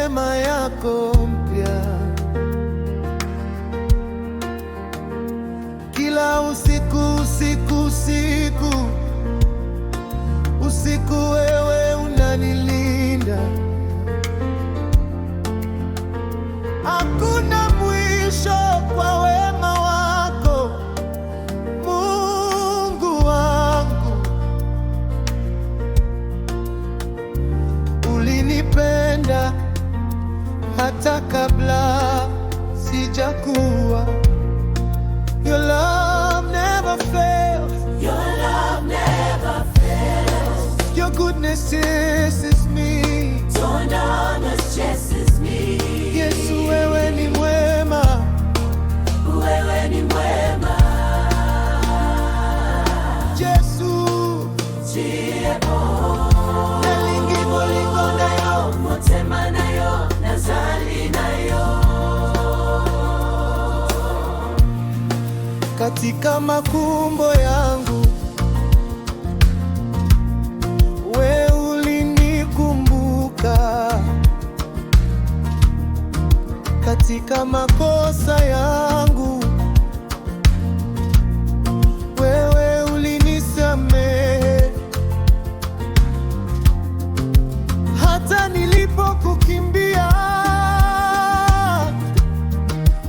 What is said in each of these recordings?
neema yako mpya. Kila usiku wewe unanilinda. Hakuna mwisho kwa wema wako, Mungu wangu. Ulinipenda hata kabla sijakuwa. Your love never fails. Your love never fails. Your goodness chases me. Your goodness chases me. Yesu, wewe ni mwema. Wewe ni mwema. Yesu, Chiebo. nalingi bolingo nayo, Motema nayo, nazali nayo. katika makumbo yangu we ulinikumbuka, katika makosa yangu wewe ulinisamehe, hata nilipokukimbia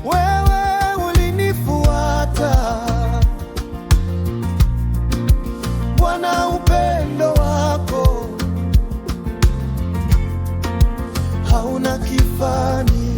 wewe ulinifuata. Bwana, upendo wako hauna kifani.